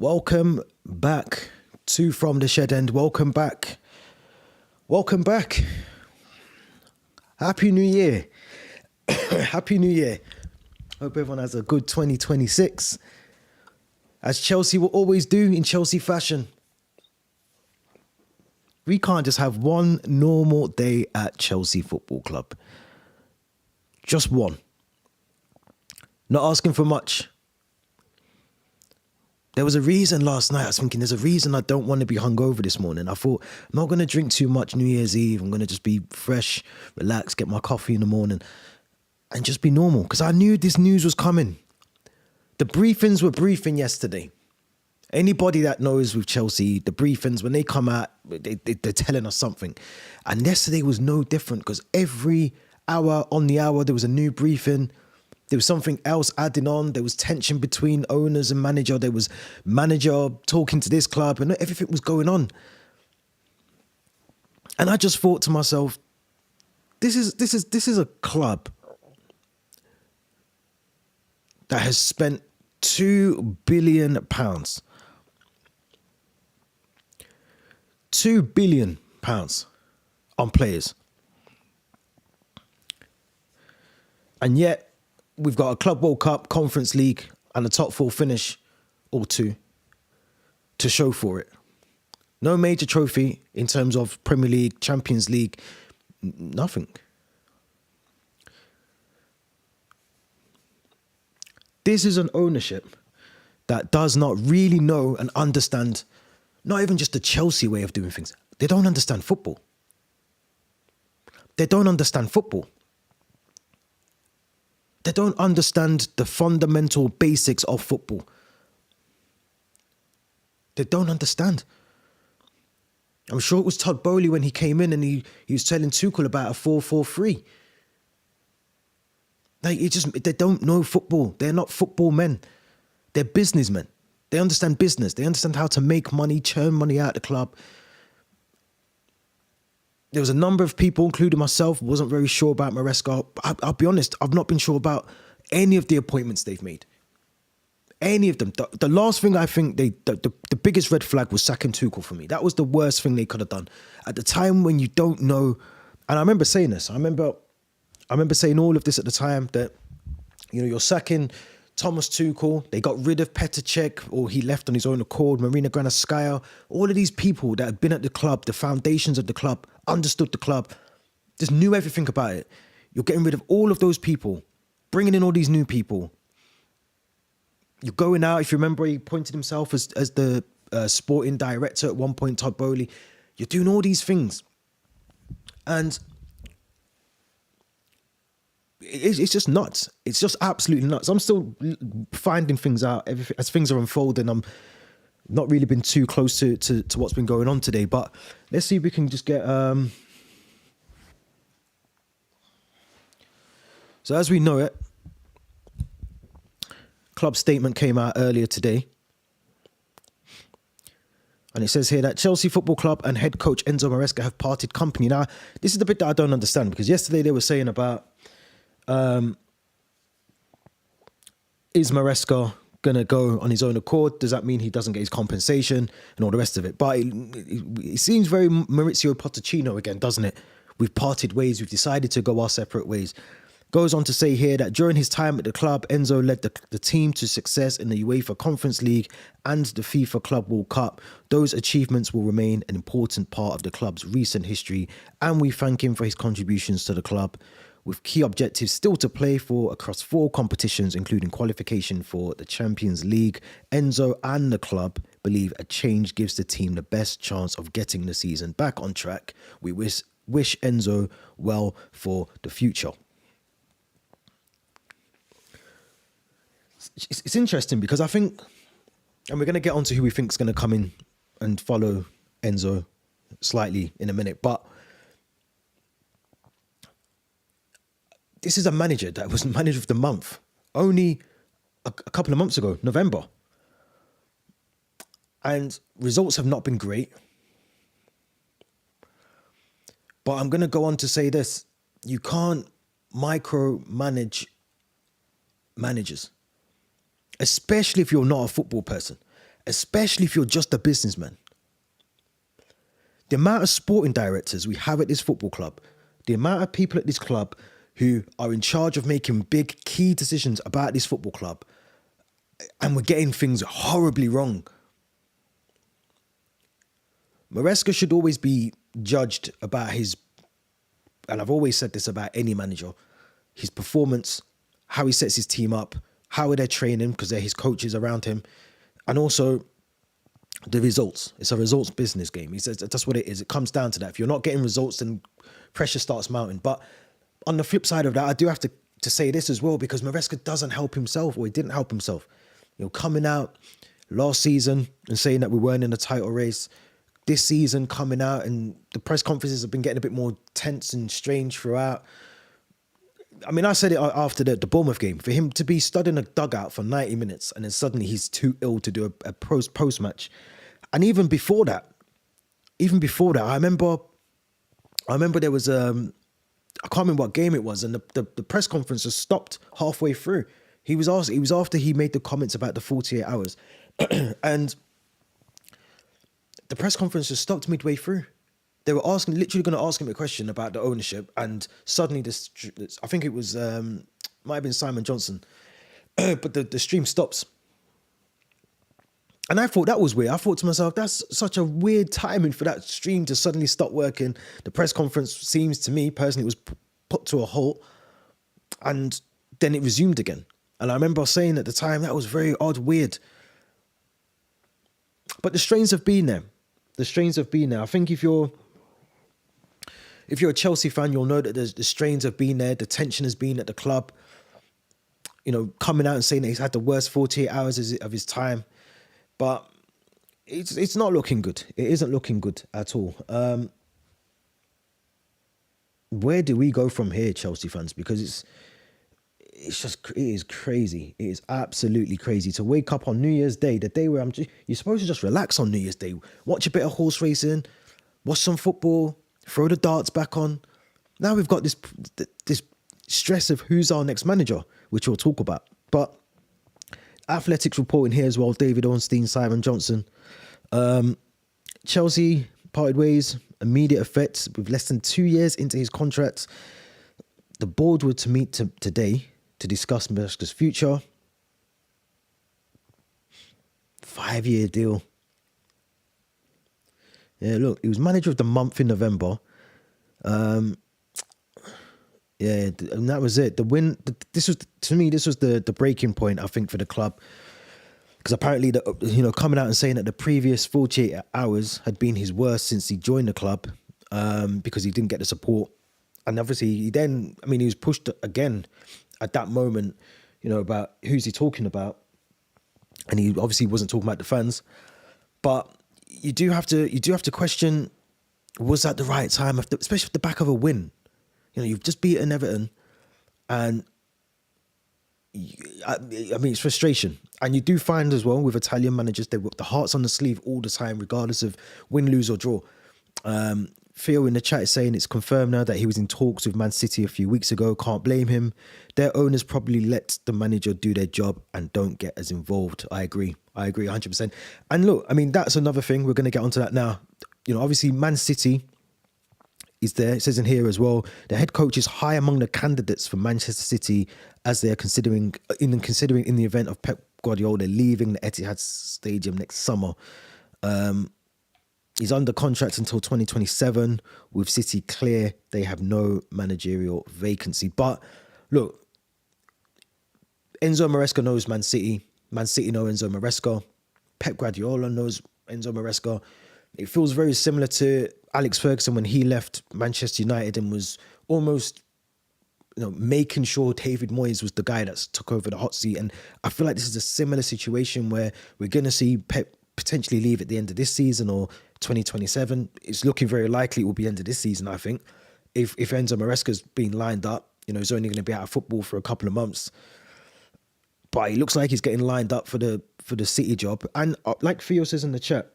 Welcome back to From the Shed End. Welcome back. Welcome back. Happy New Year. Happy New Year. Hope everyone has a good 2026. As Chelsea will always do in Chelsea fashion. We can't just have one normal day at Chelsea Football Club. Just one. Not asking for much. There was a reason last night. I was thinking there's a reason I don't want to be hungover this morning. I thought I'm not going to drink too much New Year's Eve. I'm going to just be fresh, relax, get my coffee in the morning and just be normal. Because I knew this news was coming. The briefings were briefing yesterday. Anybody that knows with Chelsea, the briefings, when they come out, they're telling us something. And yesterday was no different because every hour on the hour, there was a new briefing. There was something else adding on. There was tension between owners and manager. There was manager talking to this club and everything was going on. And I just thought to myself, this is a club that has spent £2 billion. £2 billion on players. And yet, we've got a Club World Cup, Conference League, and a top four finish, or two, to show for it. No major trophy in terms of Premier League, Champions League, nothing. This is an ownership that does not really know and understand, not even just the Chelsea way of doing things. They don't understand football. They don't understand football. They don't understand the fundamental basics of football. They don't understand. I'm sure it was Todd Bowley when he came in and he was telling Tuchel about a 4-4-3. Like, they don't know football. They're not football men. They're businessmen. They understand business. They understand how to make money, churn money out of the club. There was a number of people, including myself, wasn't very sure about Maresca. I'll be honest, I've not been sure about any of the appointments they've made. Any of them. The last thing I think the biggest red flag was sacking Tuchel for me. That was the worst thing they could have done. At the time when you don't know, and I remember saying this, I remember saying all of this at the time, that, you know, you're sacking Thomas Tuchel, they got rid of Petr Cech, or he left on his own accord, Marina Granovskaya, all of these people that had been at the club, the foundations of the club, understood the club, just knew everything about it. You're getting rid of all of those people, bringing in all these new people. You're going out, if you remember, he appointed himself as the sporting director at one point, Todd Bowley. You're doing all these things. And it's just nuts. It's just absolutely nuts. I'm still finding things out as things are unfolding. I'm not really been too close to what's been going on today, but let's see if we can just get... So as we know it, club statement came out earlier today. And it says here that Chelsea Football Club and head coach Enzo Maresca have parted company. Now, this is the bit that I don't understand, because yesterday they were saying about... is Maresca going to go on his own accord? Does that mean he doesn't get his compensation and all the rest of it? But it seems very Maurizio Pochettino again, doesn't it? We've parted ways. We've decided to go our separate ways. Goes on to say here that during his time at the club, Enzo led the team to success in the UEFA Conference League and the FIFA Club World Cup. Those achievements will remain an important part of the club's recent history, and we thank him for his contributions to the club. With key objectives still to play for across 4 competitions, including qualification for the Champions League, Enzo and the club believe a change gives the team the best chance of getting the season back on track. We wish Enzo well for the future. It's interesting because I think, and we're going to get onto who we think is going to come in and follow Enzo slightly in a minute, but this is a manager that was manager of the month only a couple of months ago, November. And results have not been great. But I'm going to go on to say this. You can't micromanage managers, especially if you're not a football person. especially if you're just a businessman. The amount of sporting directors we have at this football club, the amount of people at this club who are in charge of making big key decisions about this football club, and we're getting things horribly wrong. Maresca should always be judged about his, and I've always said this about any manager, his performance, how he sets his team up, how are they training because they're his coaches around him, and also the results. It's a results business game. He says that's what it is. It comes down to that. If you're not getting results, then pressure starts mounting. But on the flip side of that, I do have to say this as well, because Maresca doesn't help himself, or he didn't help himself. You know, coming out last season and saying that we weren't in a title race, this season coming out and the press conferences have been getting a bit more tense and strange throughout. I mean, I said it after the Bournemouth game. For him to be stood in a dugout for 90 minutes and then suddenly he's too ill to do a post-match. And even before that, I remember there was, I can't remember what game it was, and the press conference was stopped halfway through. He was asked, it was after he made the comments about the 48 hours. And the press conference was stopped midway through. They were literally going to ask him a question about the ownership, and suddenly this, I think it was, might have been Simon Johnson, but the stream stops. And I thought that was weird. I thought to myself, that's such a weird timing for that stream to suddenly stop working. The press conference seems to me, personally, was put to a halt, and then it resumed again. And I remember saying at the time, that was very odd, weird. But the strains have been there. I think if you're a Chelsea fan, you'll know that the strains have been there. The tension has been at the club. You know, coming out and saying that he's had the worst 48 hours of his time. But it's not looking good. It isn't looking good at all. Where do we go from here, Chelsea fans? Because it is crazy. It is absolutely crazy to wake up on New Year's Day, the day where you're supposed to just relax on New Year's Day, watch a bit of horse racing, watch some football, throw the darts back on. Now we've got this stress of who's our next manager, which we'll talk about. But Athletics reporting here as well, David Ornstein, Simon Johnson. Chelsea parted ways, immediate effect with less than 2 years into his contract. The board were to meet today to discuss Maresca's future. 5-year deal. Yeah, look, he was manager of the month in November. Yeah, and that was it. The win. This was the breaking point, I think, for the club, because apparently, coming out and saying that the previous 48 hours had been his worst since he joined the club, because he didn't get the support, and obviously he was pushed again at that moment, about who's he talking about, and he obviously wasn't talking about the fans, but you do have to question, was that the right time, especially off the back of a win? You've just beaten Everton, and it's frustration. And you do find as well with Italian managers, they work the hearts on the sleeve all the time, regardless of win, lose or draw. Theo in the chat is saying it's confirmed now that he was in talks with Man City a few weeks ago. Can't blame him. Their owners probably let the manager do their job and don't get as involved. I agree 100%. And look, that's another thing. We're going to get onto that now. Obviously Man City is there. It says in here as well, the head coach is high among the candidates for Manchester City as they are considering in the event of Pep Guardiola leaving the Etihad Stadium next summer. He's under contract until 2027 with City clear. They have no managerial vacancy. But look, Enzo Maresca knows Man City. Man City know Enzo Maresca. Pep Guardiola knows Enzo Maresca. It feels very similar to Alex Ferguson when he left Manchester United and was almost, making sure David Moyes was the guy that took over the hot seat. And I feel like this is a similar situation where we're going to see Pep potentially leave at the end of this season or 2027. It's looking very likely it will be end of this season, I think. If Enzo Maresca's been lined up, he's only going to be out of football for a couple of months. But it looks like he's getting lined up for the City job. And like Theo says in the chat,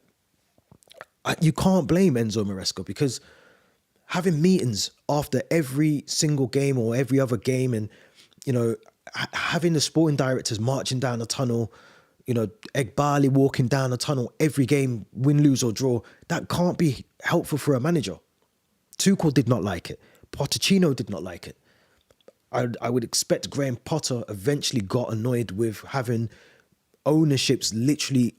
you can't blame Enzo Maresca, because having meetings after every single game or every other game, and having the sporting directors marching down the tunnel, Egbali walking down the tunnel every game, win, lose or draw. That can't be helpful for a manager. Tuchel did not like it. Pochettino did not like it. I would expect Graham Potter eventually got annoyed with having ownerships literally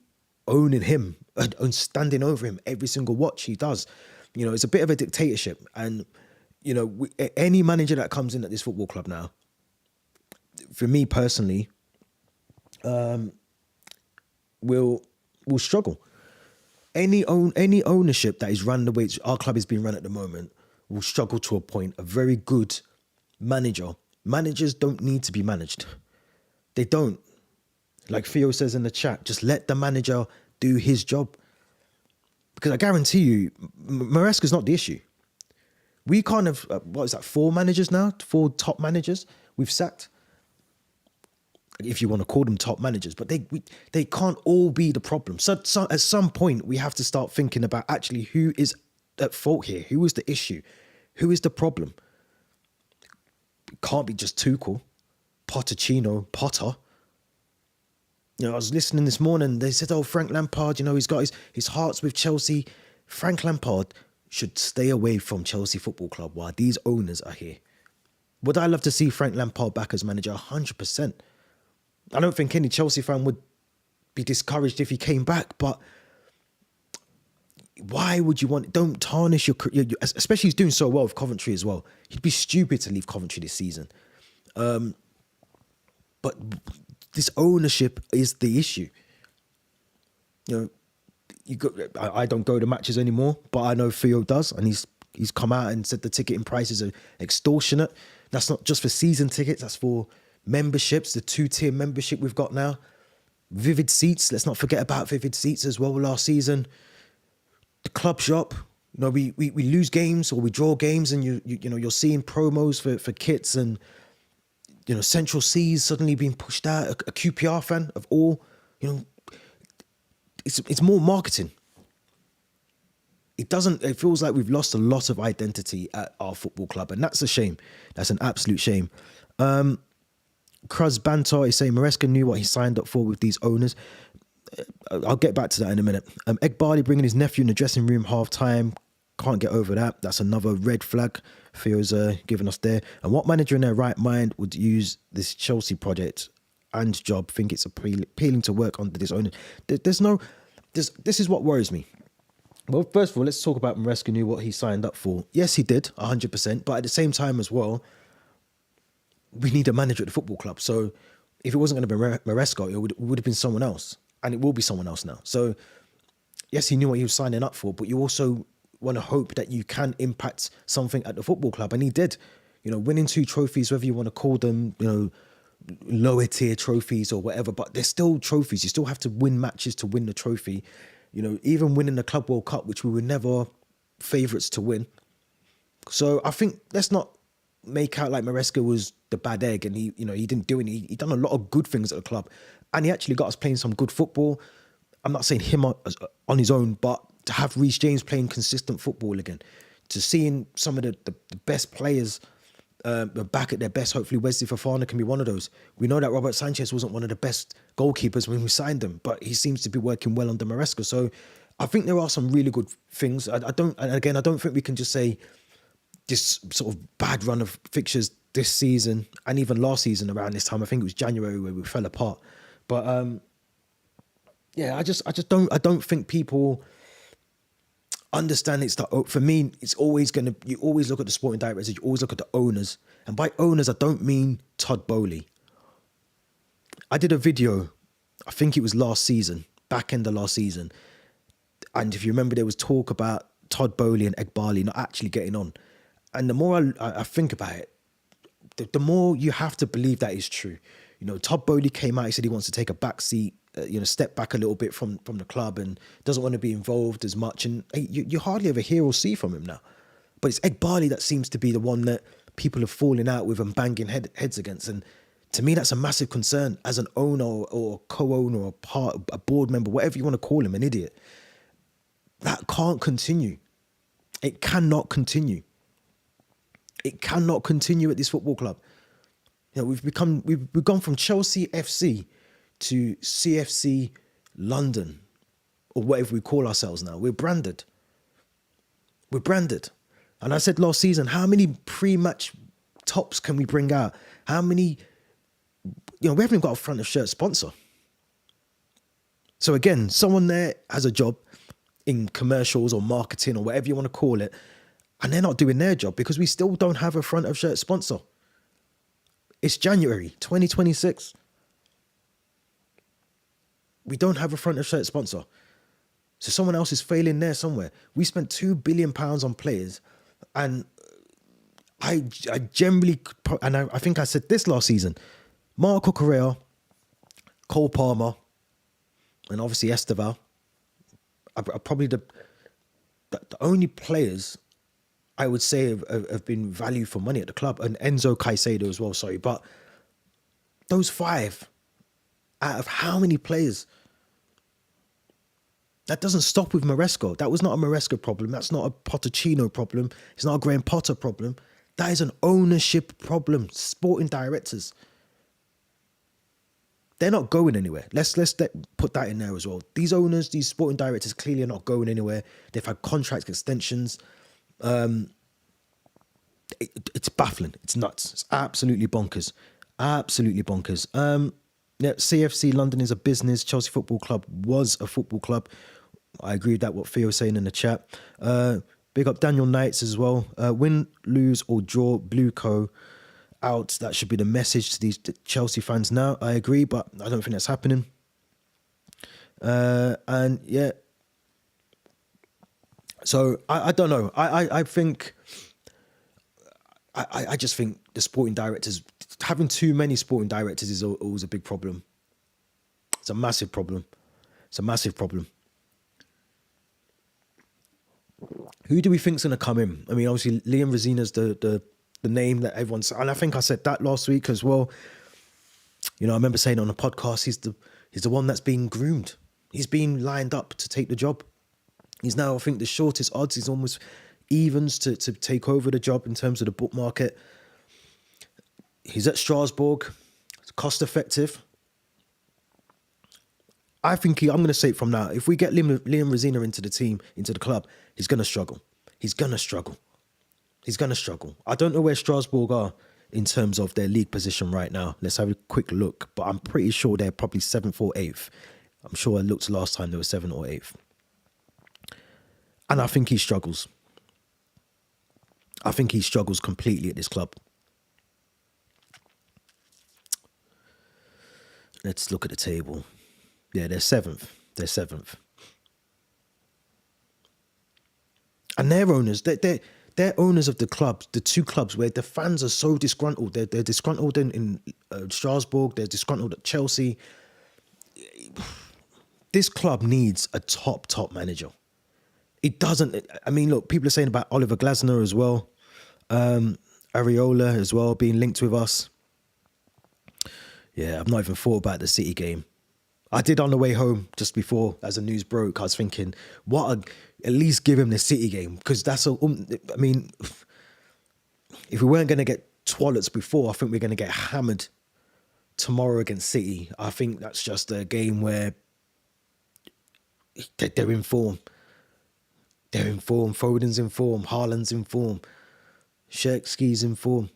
owning him and standing over him every single watch he does. It's a bit of a dictatorship. And, any manager that comes in at this football club now, for me personally, will struggle. Any ownership that is run the way our club is being run at the moment will struggle to a point. A very good managers don't need to be managed. They don't. Like Theo says in the chat, just let the manager do his job. Because I guarantee you, Maresca's not the issue. We kind of, 4 managers now? 4 top managers we've sacked? If you want to call them top managers. But they can't all be the problem. So at some point, we have to start thinking about actually who is at fault here? Who is the issue? Who is the problem? It can't be just Tuchel, Potter. I was listening this morning. They said, Frank Lampard, he's got his heart's with Chelsea. Frank Lampard should stay away from Chelsea Football Club while these owners are here. Would I love to see Frank Lampard back as manager? 100%. I don't think any Chelsea fan would be discouraged if he came back, but why would you want... Don't tarnish your... Especially he's doing so well with Coventry as well. He'd be stupid to leave Coventry this season. But this ownership is the issue. I don't go to matches anymore, but I know Theo does, and he's come out and said the ticketing prices are extortionate. That's not just for season tickets, that's for memberships, the 2-tier membership we've got now. Vivid Seats, let's not forget about Vivid Seats as well last season. The club shop, we lose games or we draw games, and you're seeing promos for kits, and Central C's suddenly being pushed out. A QPR fan of all, it's more marketing. It feels like we've lost a lot of identity at our football club, and that's a shame. That's an absolute shame. Cruz Banter is saying Maresca knew what he signed up for with these owners. I'll get back to that in a minute. Egbali bringing his nephew in the dressing room half-time. Can't get over that. That's another red flag Theo's giving us there. And what manager in their right mind would use this Chelsea project and job, think it's appealing to work under this owner? This is what worries me. Well, first of all, let's talk about Maresca knew what he signed up for. Yes, he did, 100%. But at the same time as well, we need a manager at the football club. So if it wasn't going to be Maresca, it would have been someone else. And it will be someone else now. So yes, he knew what he was signing up for, but you also want to hope that you can impact something at the football club. And he did, winning 2 trophies, whether you want to call them, lower tier trophies or whatever, but they're still trophies. You still have to win matches to win the trophy. Even winning the Club World Cup, which we were never favourites to win. So I think let's not make out like Maresca was the bad egg and he didn't do any. He done a lot of good things at the club, and he actually got us playing some good football. I'm not saying him on his own, but to have Reece James playing consistent football again, to seeing some of the best players back at their best. Hopefully Wesley Fofana can be one of those. We know that Robert Sanchez wasn't one of the best goalkeepers when we signed him, but he seems to be working well under Maresca. So I think there are some really good things. I don't think we can just say this sort of bad run of fixtures this season and even last season around this time. I think it was January where we fell apart. But I don't think people understand for me, it's always you always look at the sporting directors, you always look at the owners. And by owners, I don't mean Todd Bowley. I did a video, I think it was last season, back end of last season. And if you remember, there was talk about Todd Bowley and Egbali not actually getting on. And the more I think about it, the more you have to believe that is true. Todd Bowley came out, he said he wants to take a back seat, step back a little bit from the club and doesn't want to be involved as much. And you hardly ever hear or see from him now. But it's Egbali that seems to be the one that people are falling out with and banging heads against. And to me, that's a massive concern as an owner or co-owner or a board member, whatever you want to call him, an idiot. That can't continue. It cannot continue. It cannot continue at this football club. We've gone from Chelsea FC to CFC London, or whatever we call ourselves now. We're branded. We're branded. And I said last season, how many pre-match tops can we bring out? How many, we haven't even got a front of shirt sponsor. So again, someone there has a job in commercials or marketing or whatever you want to call it, and they're not doing their job because we still don't have a front of shirt sponsor. It's January 2026. We don't have a front of shirt sponsor. So someone else is failing there somewhere. We spent £2 billion on players, and I generally, and I think I said this last season, Marco Correa, Cole Palmer, and obviously Esteval are probably the only players I would say have been value for money at the club, and Enzo Caicedo as well, sorry. But those 5 out of how many players? That doesn't stop with Maresca. That was not a Maresca problem. That's not a Pochettino problem. It's not a Graham Potter problem. That is an ownership problem. Sporting directors. They're not going anywhere. Let's put that in there as well. These owners, these sporting directors clearly are not going anywhere. They've had contract extensions. It's baffling. It's nuts. It's absolutely bonkers. Absolutely bonkers. Yeah, CFC London is a business. Chelsea Football Club was a football club. I agree with that, what Theo was saying in the chat. Big up Daniel Knights as well. Win, lose or draw, Blue Co out. That should be the message to these Chelsea fans now. I agree, but I don't think that's happening. And yeah. So I don't know. I think... I just think the sporting directors, having too many sporting directors is always a big problem. It's a massive problem. It's a massive problem. Who do we think's going to come in? I mean, obviously, Liam Rosenior's the name that everyone's... And I think I said that last week as well. I remember saying on a podcast, he's the one that's being groomed. He's being lined up to take the job. He's now, I think, the shortest odds. He's almost evens to take over the job in terms of the book market. He's at Strasbourg. It's cost effective. I think I'm going to say it from now. If we get Liam Rosenior into the team, into the club, he's going to struggle. He's going to struggle. He's going to struggle. I don't know where Strasbourg are in terms of their league position right now. Let's have a quick look. But I'm pretty sure they're probably 7th or 8th. I'm sure I looked last time they were 7th or 8th. And I think he struggles. I think he struggles completely at this club. Let's look at the table. Yeah, they're 7th. They're 7th. And their owners, they're owners of the clubs, the 2 clubs where the fans are so disgruntled. They're disgruntled in Strasbourg. They're disgruntled at Chelsea. This club needs a top manager. It doesn't... I mean, look, people are saying about Oliver Glasner as well. Areola as well being linked with us. Yeah, I've not even thought about the City game. I did on the way home just before, as the news broke, I was thinking, at least give him the City game. Because that's I mean, if we weren't going to get twallets before, I think we're going to get hammered tomorrow against City. I think that's just a game where they're in form. They're in form. Foden's in form. Haaland's in form. Shirksky's in form.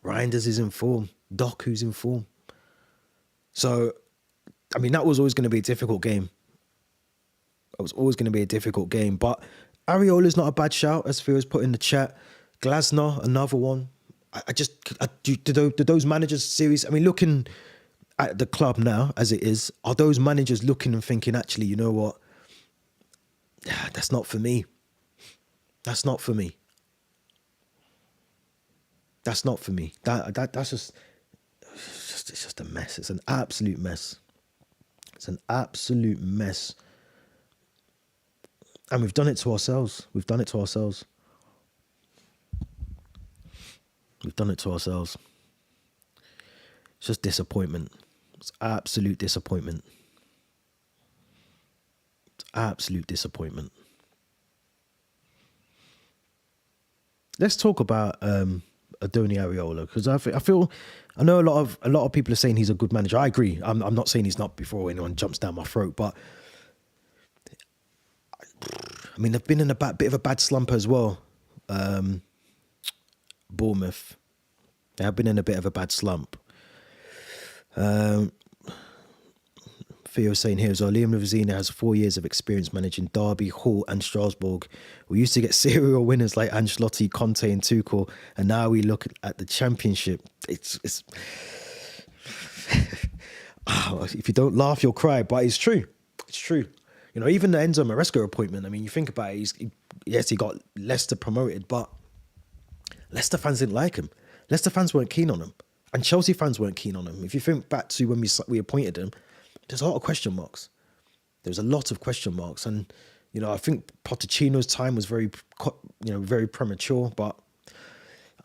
Reinders is in form. Doku's in form. So, I mean, that was always going to be a difficult game. It was always going to be a difficult game. But Areola's not a bad shout, as Phil's put in the chat. Glasner, another one. Do those managers serious? I mean, looking at the club now, as it is, are those managers looking and thinking, actually, you know what? That's not for me. That's not for me. That's not for me. That's just it's just a mess. It's an absolute mess. It's an absolute mess. And we've done it to ourselves. We've done it to ourselves. We've done it to ourselves. It's just disappointment. It's absolute disappointment. It's absolute disappointment. Let's talk about a Adoni Areola, because I know a lot of people are saying he's a good manager. I agree. I'm not saying he's not before anyone jumps down my throat, but I mean they've been in a bit of a bad slump as well. Bournemouth, they have been in a bit of a bad slump. Theo saying here as well, Liam Rosenior has 4 years of experience managing Derby, Hull and Strasbourg. We used to get serial winners like Ancelotti, Conte and Tuchel, and now we look at the Championship. It's if you don't laugh, you'll cry, but it's true. It's true. You know, even the Enzo Maresca appointment, I mean, you think about it, yes, he got Leicester promoted, but Leicester fans didn't like him. Leicester fans weren't keen on him. And Chelsea fans weren't keen on him. If you think back to when we appointed him, there's a lot of question marks. There's a lot of question marks. And, you know, I think Pochettino's time was very premature, but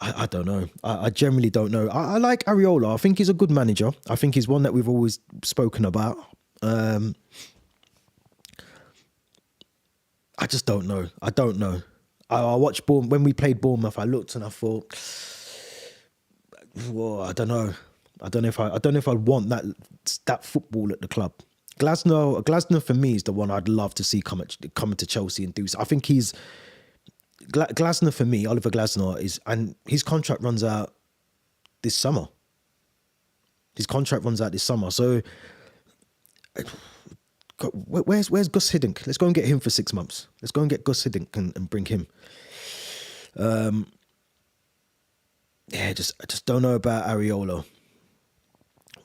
I don't know. I generally don't know. I like Areola. I think he's a good manager. I think he's one that we've always spoken about. I just don't know. I don't know. I watched Bournemouth. When we played Bournemouth, I looked and I thought, well, I don't know. I don't know if I'd want that football at the club. Glasner for me is the one I'd love to see come to Chelsea and do so. I think Glasner for me, Oliver Glasner is, and his contract runs out this summer. So where's Gus Hiddink? Let's go and get him for 6 months. Let's go and get Gus Hiddink and bring him. I just don't know about Areola.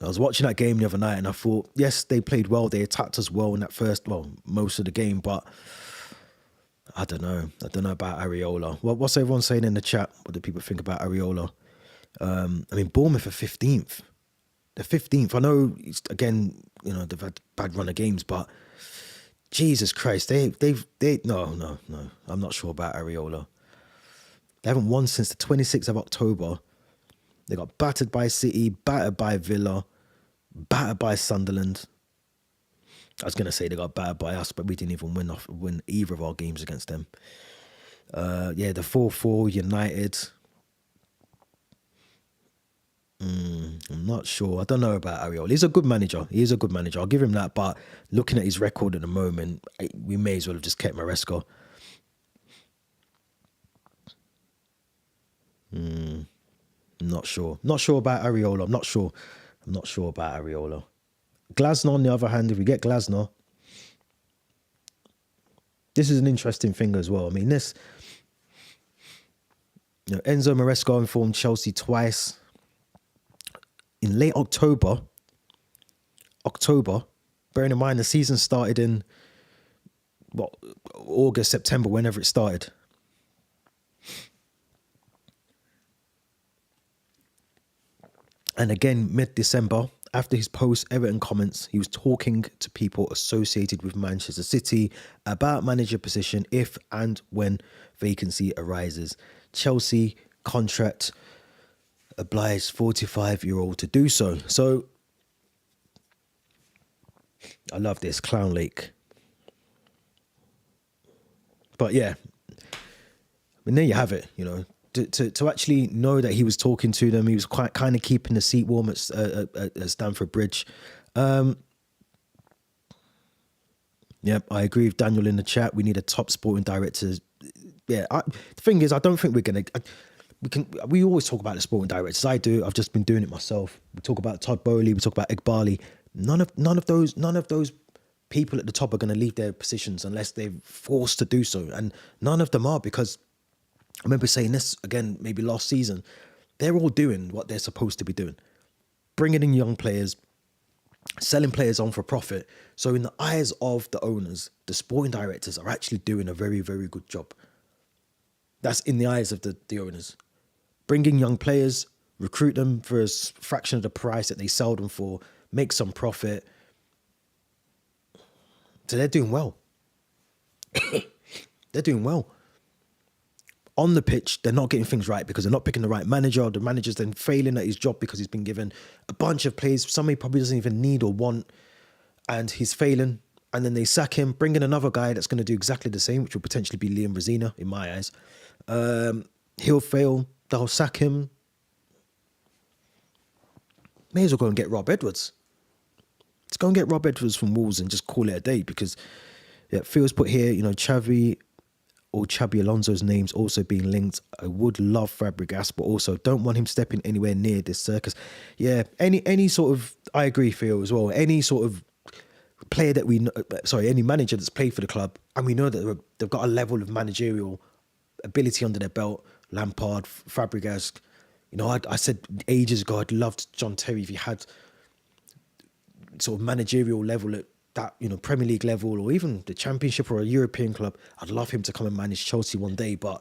I was watching that game the other night and I thought, yes, they played well. They attacked us well in that most of the game, but I don't know. I don't know about Areola. What's everyone saying in the chat? What do people think about Areola? I mean, Bournemouth are 15th. They're 15th. I know, again, you know, they've had a bad run of games, but Jesus Christ, no. I'm not sure about Areola. They haven't won since the 26th of October. They got battered by City, battered by Villa, battered by Sunderland. I was going to say they got battered by us, but we didn't even win either of our games against them. The 4-4 United. I'm not sure. I don't know about Areola. He's a good manager. I'll give him that. But looking at his record at the moment, we may as well have just kept Maresca. Not sure. Not sure about Areola. I'm not sure about Areola. Glasner, on the other hand, if we get Glasner, this is an interesting thing as well. I mean, Enzo Maresca informed Chelsea twice in late October, bearing in mind the season started in August, September, whenever it started. And again, mid-December, after his post-Everton comments, he was talking to people associated with Manchester City about manager position if and when vacancy arises. Chelsea contract obliged 45-year-old to do so. So, I love this, Clown Lake. But yeah, I mean, there you have it, you know. To actually know that he was talking to them, he was quite kind of keeping the seat warm at Stamford Bridge. Yep, I agree with Daniel in the chat. We need a top sporting director. Yeah, the thing is, I don't think we're gonna. We always talk about the sporting directors. I do. I've just been doing it myself. We talk about Todd Bowley. We talk about Igbali. None of those people at the top are going to leave their positions unless they're forced to do so, and none of them are, because I remember saying this again, maybe last season, they're all doing what they're supposed to be doing. Bringing in young players, selling players on for profit. So in the eyes of the owners, the sporting directors are actually doing a very, very good job. That's in the eyes of the owners. Bringing young players, recruit them for a fraction of the price that they sell them for, make some profit. So they're doing well. They're doing well. On the pitch, they're not getting things right because they're not picking the right manager. The manager's then failing at his job because he's been given a bunch of players some he probably doesn't even need or want, and he's failing. And then they sack him, bring in another guy that's going to do exactly the same, which will potentially be Liam Rosenior in my eyes. He'll fail. They'll sack him. may as well go and get Rob Edwards. Let's go and get Rob Edwards from Wolves and just call it a day, because Phil's put here, Xavi or Xabi Alonso's names also being linked. I would love Fabregas, but also don't want him stepping anywhere near this circus. Yeah, any sort of, I agree, Phil, as well. Any sort of player that any manager that's played for the club, and we know that they've got a level of managerial ability under their belt. Lampard, Fabregas. I said ages ago, I'd loved John Terry if he had sort of managerial level at that, Premier League level, or even the Championship or a European club. I'd love him to come and manage Chelsea one day, but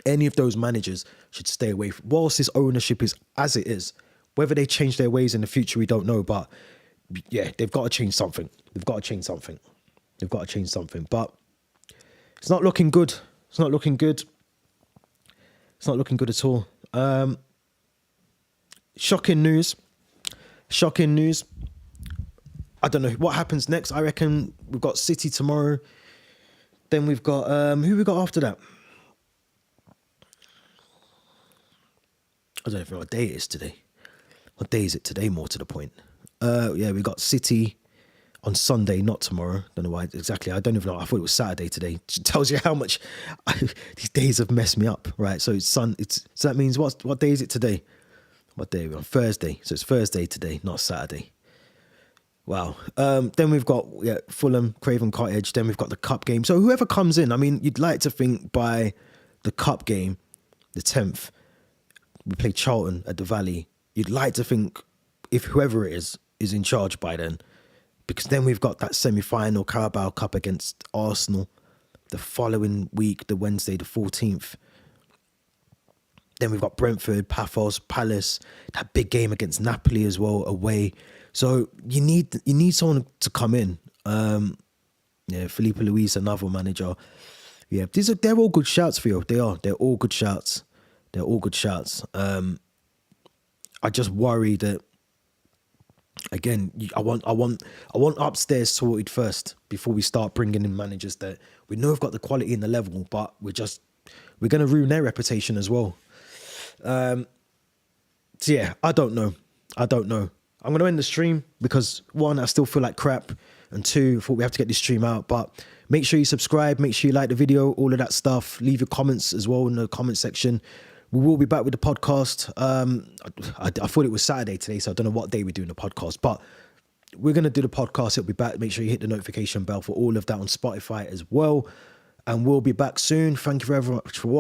any of those managers should stay away from, whilst this ownership is as it is. Whether they change their ways in the future, we don't know, but yeah, they've got to change something. But it's not looking good. It's not looking good at all. Shocking news. I don't know what happens next. I reckon we've got City tomorrow. Then we've got, who we got after that? I don't even know what day it is today. What day is it today, more to the point? We got City on Sunday, not tomorrow. Don't know why exactly. I don't even know. I thought it was Saturday today. It tells you how much these days have messed me up, right? So so that means what day is it today? What day are we on? Thursday. So it's Thursday today, not Saturday. Wow. Then we've got Fulham, Craven Cottage. Then we've got the cup game. So whoever comes in, I mean, you'd like to think by the cup game, the 10th, we play Charlton at the Valley. You'd like to think if whoever it is in charge by then, because then we've got that semi-final Carabao Cup against Arsenal the following week, the Wednesday, the 14th. Then we've got Brentford, Paphos, Palace, that big game against Napoli as well, away. So you need someone to come in. Felipe Luis, another manager. Yeah, they're all good shouts for you. They are. They're all good shouts. I just worry that, again, I want upstairs sorted first before we start bringing in managers that we know have got the quality and the level, but we're going to ruin their reputation as well. I don't know. I'm going to end the stream because, one, I still feel like crap, and two, I thought we have to get this stream out. But make sure you subscribe, make sure you like the video, all of that stuff. Leave your comments as well in the comment section. We will be back with the podcast. I thought it was Saturday today, so I don't know what day we're doing the podcast, but we're going to do the podcast. It'll be back. Make sure you hit the notification bell for all of that on Spotify as well. And we'll be back soon. Thank you very much for watching.